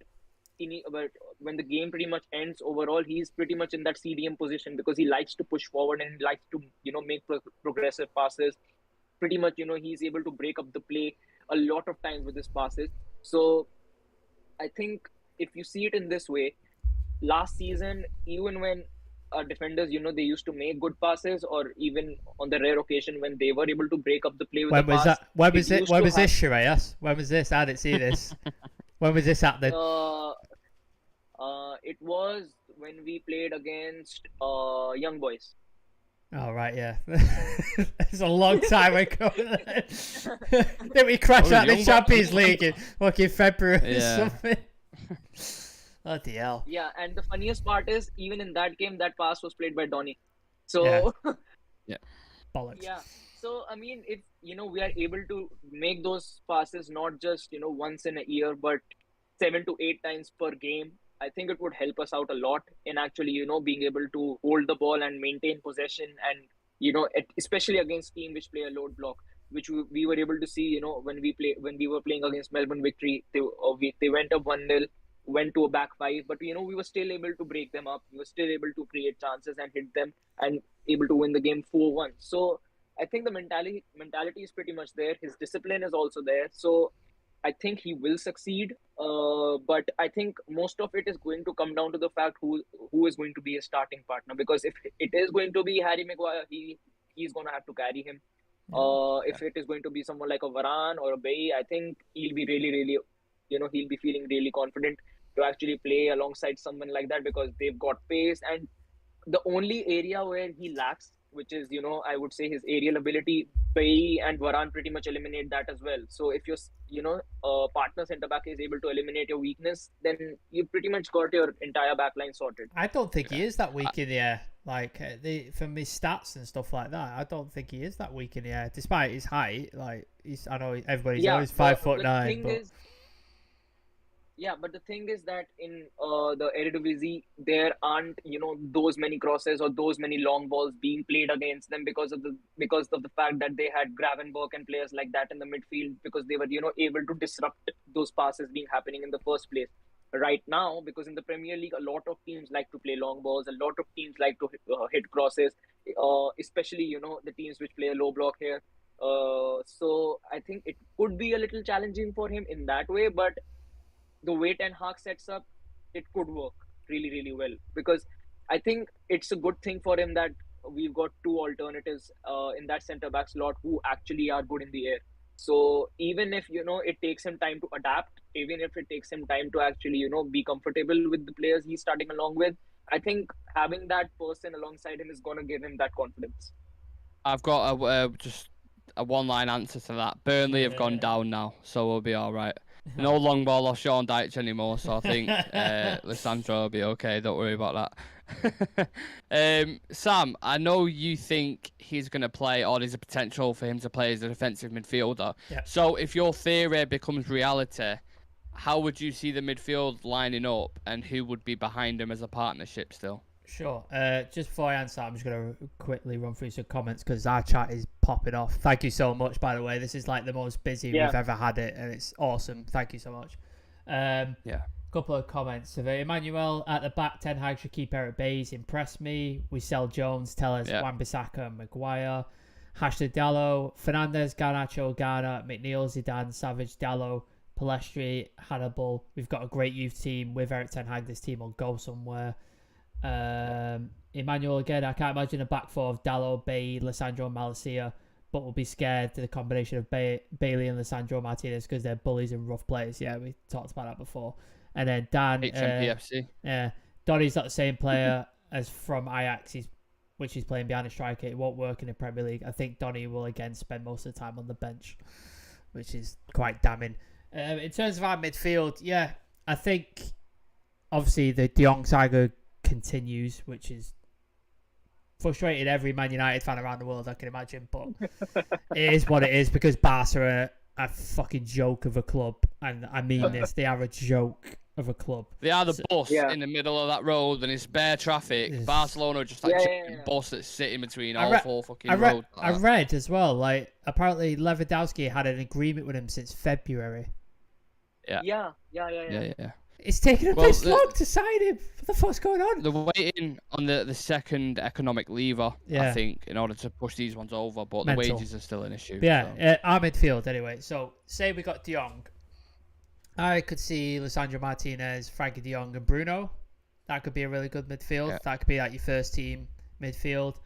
when the game pretty much ends overall, he's pretty much in that CDM position because he likes to push forward and he likes to, make progressive passes. Pretty much, he's able to break up the play a lot of times with his passes. So I think if you see it in this way, last season, even when our defenders, they used to make good passes, or even on the rare occasion when they were able to break up the play with When was this, Shreyas? When was this? I didn't see this. When was this happening? It was when we played against Young Boys. Oh, right, yeah. It's a long time ago. Didn't we crash out the Champions League in fucking February or something? Bloody hell. Yeah, and the funniest part is, even in that game, that pass was played by Donny. So, yeah. Bollocks. Yeah. So, I mean, if, we are able to make those passes not just, once in a year, but 7 to 8 times per game, I think it would help us out a lot in actually, being able to hold the ball and maintain possession and, especially against team which play a load block, which we were able to see, when we were playing against Melbourne Victory, they went up 1-0, went to a back 5, but, we were still able to break them up. We were still able to create chances and hit them and able to win the game 4-1. So I think the mentality is pretty much there. His discipline is also there. So I think he will succeed, but I think most of it is going to come down to the fact who is going to be a starting partner. Because if it is going to be Harry Maguire, he's going to have to carry him. If it is going to be someone like a Varane or a Bailly, I think he'll be really, really, he'll be feeling really confident to actually play alongside someone like that, because they've got pace. And the only area where he lacks, which is, I would say his aerial ability, Bailly and Varane pretty much eliminate that as well. So if your, partner centre-back is able to eliminate your weakness, then you pretty much got your entire backline sorted. I don't think he is that weak in the air. Like, from his stats and stuff like that, I don't think he is that weak in the air, despite his height. Like, I know everybody's always 5'9". Yeah, but the thing is that in the Eredivisie, there aren't, those many crosses or those many long balls being played against them because of the fact that they had Gravenberch and players like that in the midfield because they were, able to disrupt those passes being happening in the first place. Right now, because in the Premier League, a lot of teams like to play long balls, a lot of teams like to hit crosses, especially, the teams which play a low block here. So I think it could be a little challenging for him in that way, but the way Ten Hag sets up, it could work really, really well because I think it's a good thing for him that we've got two alternatives in that centre back slot who actually are good in the air. So even if it takes him time to adapt, even if it takes him time to actually be comfortable with the players he's starting along with, I think having that person alongside him is gonna give him that confidence. I've got just a one-line answer to that. Burnley have gone down now, so we'll be all right. No long ball or Sean Dyche anymore, so I think Lisandro will be okay. Don't worry about that. Sam, I know you think he's going to play, or there's a potential for him to play as a defensive midfielder. Yeah. So if your theory becomes reality, how would you see the midfield lining up, and who would be behind him as a partnership still? Sure. Just before I answer, I'm just going to quickly run through some comments because our chat is popping off. Thank you so much, by the way. This is like the most busy we've ever had it, and it's awesome. Thank you so much. Yeah. Couple of comments. So Emmanuel at the back, Ten Hag should keep Eric Bays. Impress me. We sell Jones. Tell us Wan-Bissaka and Maguire. Hashtag Dallo. Fernandez, Garnacho, Garner, McNeil, Zidane, Savage, Dallo, Palestri, Hannibal. We've got a great youth team. With Eric Ten Hag, this team will go somewhere. Emmanuel again, I can't imagine a back four of Dallo, Bay, Lisandro and Malacia, but we'll be scared to the combination of Bailey and Lisandro Martinez because they're bullies and rough players. Yeah, we talked about that before. And then Dan, HMPFC. Donny's not the same player as from Ajax, which he's playing behind a striker. It won't work in the Premier League. I think Donny will again spend most of the time on the bench, which is quite damning. In terms of our midfield, yeah, I think obviously the De Jong saga continues, which is frustrated every Man United fan around the world, I can imagine, but it is what it is because Barca are a fucking joke of a club, and I mean this, they are a joke of a club. They are the bus in the middle of that road and it's bare traffic. Barcelona are just like a bus that's sitting between all four fucking roads. I read as well, like apparently Lewandowski had an agreement with him since February. Yeah. It's taken him this long to sign him. What the fuck's going on? They're waiting on the second economic lever, I think, in order to push these ones over, but the wages are still an issue. Yeah, our midfield anyway. So, say we got De Jong. I could see Lisandro Martinez, Frankie De Jong and Bruno. That could be a really good midfield. Yeah. That could be like your first team midfield.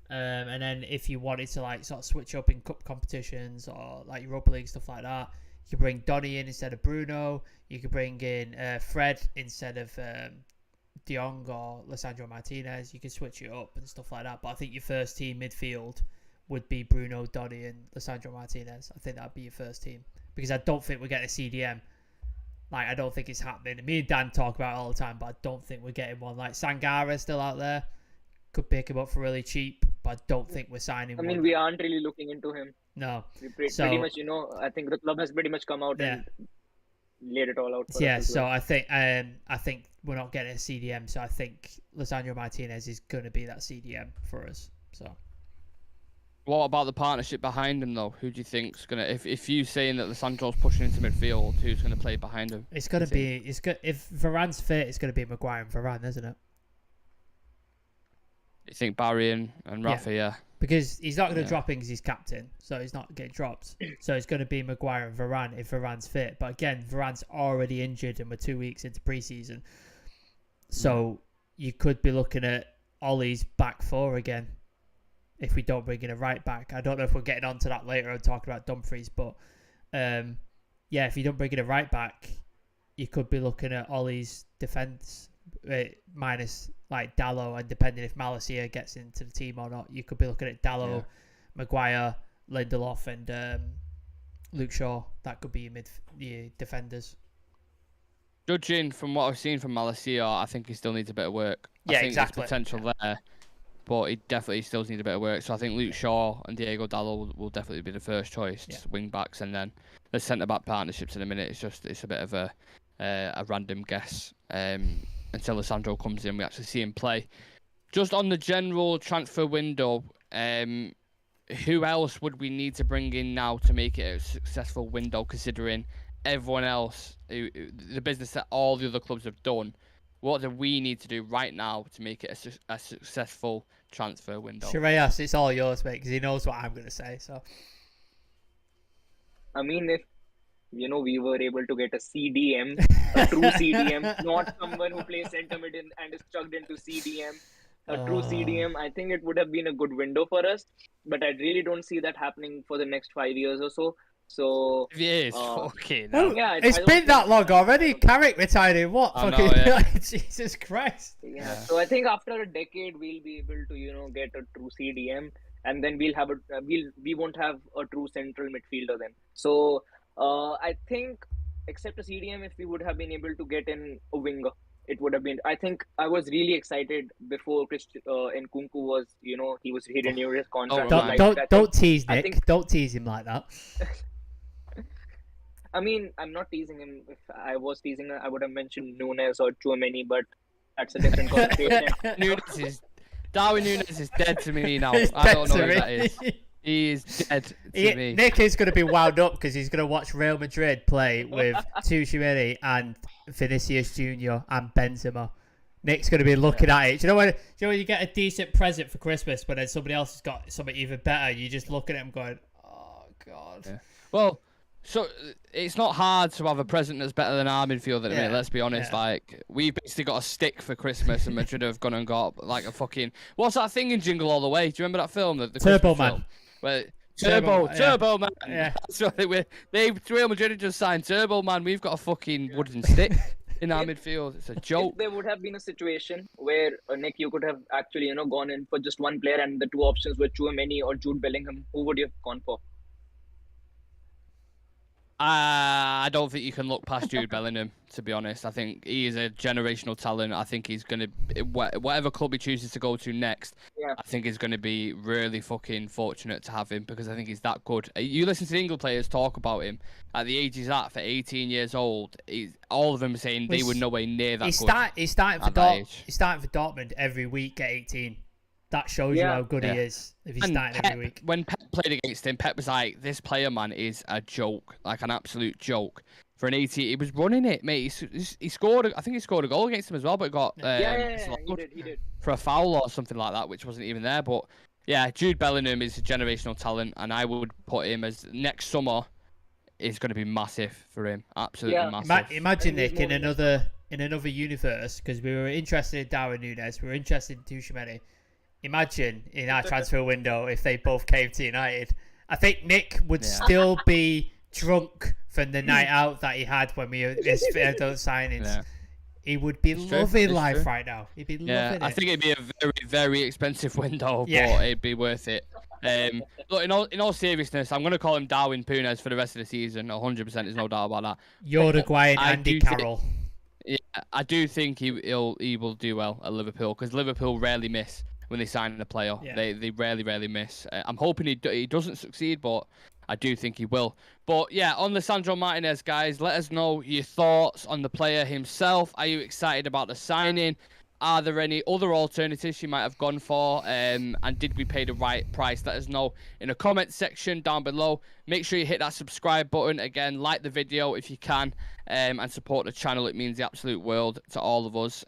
And then if you wanted to like sort of switch up in cup competitions or like Europa League, stuff like that, you could bring Donny in instead of Bruno. You could bring in Fred instead of De Jong or Lisandro Martinez. You could switch it up and stuff like that. But I think your first team midfield would be Bruno, Donny and Lisandro Martinez. I think that'd be your first team. Because I don't think we're getting a CDM. Like, I don't think it's happening. Me and Dan talk about it all the time, but I don't think we're getting one. Like, Sangara's still out there. Could pick him up for really cheap, but I don't think we're signing one. I mean, we aren't really looking into him. No. Pretty much, I think the club has pretty much come out and laid it all out for us as well. So I think we're not getting a CDM, so I think Lisandro Martinez is going to be that CDM for us. So. What about the partnership behind him, though? Who do you think's gonna? If you saying that Lisandro's pushing into midfield, who's gonna play behind him? It's gonna be. If Varane's fit, it's gonna be Maguire and Varane, isn't it? You think Barry and Rafa, yeah. Because he's not going to drop in because he's captain, so he's not getting dropped. So it's going to be Maguire and Varane if Varane's fit. But again, Varane's already injured and we're 2 weeks into preseason. So you could be looking at Ollie's back four again if we don't bring in a right back. I don't know if we're getting onto that later and talking about Dumfries, but if you don't bring in a right back, you could be looking at Ollie's defence minus like Dallo, and depending if Malacia gets into the team or not, you could be looking at Dallo, Maguire, Lindelof, and Luke Shaw. That could be your defenders. Judging from what I've seen from Malacia, I think he still needs a bit of work. I think there's potential there, but he definitely still needs a bit of work. So I think Luke Shaw and Diego Dallo will definitely be the first choice wing backs, and then the centre back partnerships in a minute. It's a bit of a a random guess until Lisandro comes in. We actually see him play. Just on the general transfer window, who else would we need to bring in now to make it a successful window, considering everyone else, the business that all the other clubs have done? What do we need to do right now to make it a successful transfer window? Shirayas, it's all yours, mate, because he knows what I'm going to say. So, I mean, if we were able to get a CDM, a true CDM, not someone who plays centre mid and is chucked into CDM. A true CDM, I think it would have been a good window for us, but I really don't see that happening for the next 5 years or so. So Years, fucking well, hell. it's been that long already. Carrick retired in what? Know, yeah. Jesus Christ. Yeah. So I think after a decade we'll be able to get a true CDM, and then we'll have we won't have a true central midfielder then. So I think except a CDM, if we would have been able to get in a winger, it would have been. I think I was really excited before Nkunku was, he renewed his contract. Don't tease Nick. Don't tease him like that. I mean, I'm not teasing him. If I was teasing him, I would have mentioned Nunes or Tchouaméni, but that's a different conversation. Darwin Nunes is dead to me now. I don't know who that is. He is dead to me. Nick is going to be wound up because he's going to watch Real Madrid play with Tchouaméni and Vinicius Junior and Benzema. Nick's going to be looking at it. Do you know when you get a decent present for Christmas, but then somebody else has got something even better? You just look at him going, "Oh God." Yeah. Well, so it's not hard to have a present that's better than our midfield at the minute. Let's be honest. Yeah. Like, we basically got a stick for Christmas, and Madrid have gone and got like a fucking, what's that thing in Jingle All the Way? Do you remember that film? The Turbo Man. Film? Where Turbo Man. Yeah. That's what Real Madrid have just signed Turbo Man. We've got a fucking wooden stick in our midfield. It's a joke. If there would have been a situation where Nick, you could have actually gone in for just one player, and the two options were Tchouaméni or Jude Bellingham, who would you have gone for? I don't think you can look past Jude Bellingham, to be honest. I think he is a generational talent. I think he's going to, whatever club he chooses to go to next, I think he's going to be really fucking fortunate to have him, because I think he's that good. You listen to the England players talk about him at the age he's at, for 18 years old. All of them saying they were nowhere near that good. He's starting for Dortmund every week at 18. That shows you how good he is if he's starting every week. When Pep played against him, Pep was like, "This player, man, is a joke, like an absolute joke." For an 18, he was running it, mate. He scored. I think he scored a goal against him as well, but it got he did for a foul or something like that, which wasn't even there. But yeah, Jude Bellingham is a generational talent, and I would put him as next summer is going to be massive for him. Absolutely massive. Imagine Nick in another universe, because we were interested in Darwin Nunes, we were interested in Tchouaméni. Imagine in our transfer window if they both came to United. I think Nick would still be drunk from the night out that he had when we missed those signings. Yeah. He would be loving life right now. He'd be loving it. I think it'd be a very, very expensive window, but it'd be worth it. Look, in all seriousness, I'm going to call him Darwin Nunes for the rest of the season. 100%, there's no doubt about that. Uruguayan Andy Carroll. I do think he will do well at Liverpool, because Liverpool rarely miss when they sign a player. They rarely miss. I'm hoping he doesn't succeed, but I do think he will. But yeah, on Lisandro Martinez, guys, let us know your thoughts on the player himself. Are you excited about the signing? Are there any other alternatives you might have gone for? And did we pay the right price? Let us know in the comment section down below. Make sure you hit that subscribe button. Again, like the video if you can, and support the channel. It means the absolute world to all of us.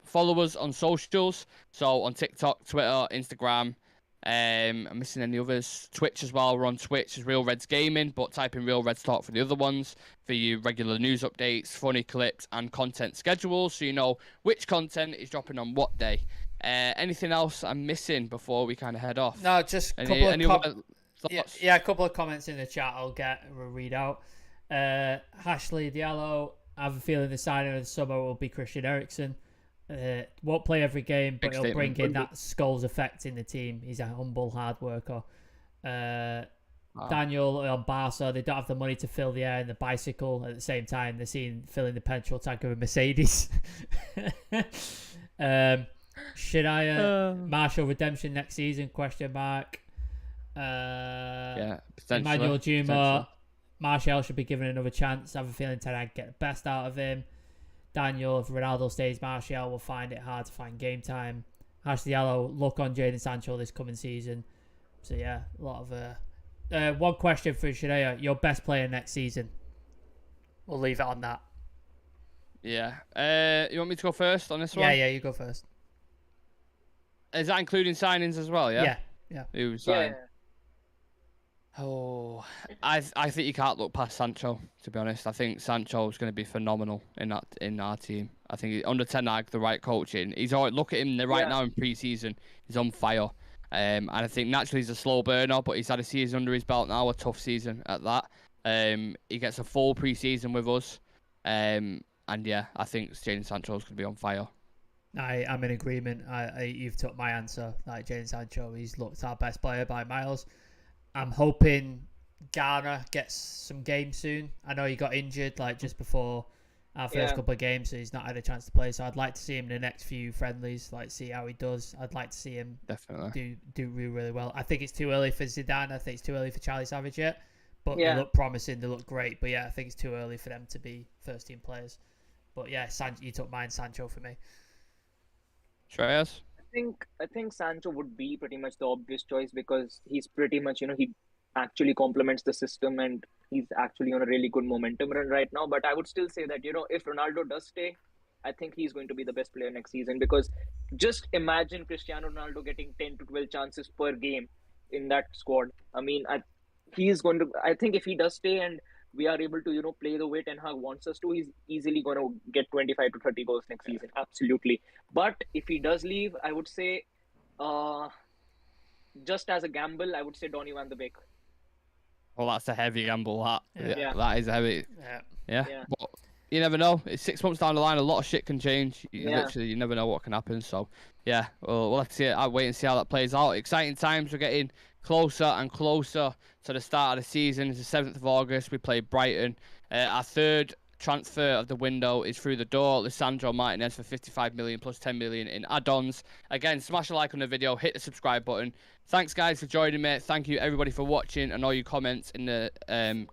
Follow us on socials. So on TikTok, Twitter, Instagram. I'm missing any others. Twitch as well. We're on Twitch as Real Reds Gaming, but type in Real Reds Talk for the other ones, for you regular news updates, funny clips, and content schedules, so you know which content is dropping on what day. Anything else I'm missing before we kind of head off? No, just a couple of comments in the chat I'll read out. Ashley Diallo, I have a feeling the signing of the summer will be Christian Eriksen. Won't play every game, but he'll bring in that Scholes effect in the team. He's a humble hard worker. Daniel on Barca, they don't have the money to fill the air and the bicycle at the same time. They're seeing filling the petrol tank of a Mercedes. Shania Marshall redemption next season? Question mark. Potentially. Emmanuel Juma. Martial should be given another chance. I have a feeling Ten Hag get the best out of him. Daniel, if Ronaldo stays, Martial will find it hard to find game time. Ashley Yellow, look on Jadon Sancho this coming season. So yeah, a lot of... one question for Shania. Your best player next season? We'll leave it on that. Yeah. You want me to go first on this one? Yeah, you go first. Is that including signings as well, yeah? Yeah. Who signed? Yeah. Oh, I think you can't look past Sancho, to be honest. I think Sancho is going to be phenomenal in our team. I think under Ten Hag, the right coaching. He's already, look at him right now in pre-season. He's on fire. And I think naturally he's a slow burner, but he's had a season under his belt now, a tough season at that. He gets a full pre-season with us. And yeah, I think Jadon Sancho's going to be on fire. I'm in agreement. You've took my answer. Like Jadon Sancho, he's looked our best player by miles. I'm hoping Garner gets some games soon. I know he got injured like just before our first couple of games, so he's not had a chance to play. So I'd like to see him in the next few friendlies, like see how he does. I'd like to see him definitely do really, really well. I think it's too early for Zidane. I think it's too early for Charlie Savage yet. But they look promising, they look great. But yeah, I think it's too early for them to be first team players. But yeah, you took mine, Sancho for me. Shreyas? I think Sancho would be pretty much the obvious choice because he's pretty much, he actually complements the system and he's actually on a really good momentum run right now. But I would still say that, if Ronaldo does stay, I think he's going to be the best player next season because just imagine Cristiano Ronaldo getting 10 to 12 chances per game in that squad. I mean, I think if he does stay and we are able to, play the way Ten Hag wants us to, he's easily going to get 25 to 30 goals next season. Absolutely. But if he does leave, I would say, just as a gamble, I would say Donny van de Beek. Well, that's a heavy gamble, that. Yeah. That is heavy. Yeah. But you never know. It's 6 months down the line. A lot of shit can change. Literally, you never know what can happen. So, yeah, we'll have to see it. I'll wait and see how that plays out. Exciting times. We're getting closer and closer to the start of the season. It's the 7th of August. We play Brighton. Our third transfer of the window is through the door. Lisandro Martinez for 55 million plus 10 million in add-ons. Again, smash a like on the video. Hit the subscribe button. Thanks, guys, for joining me. Thank you, everybody, for watching and all your comments in the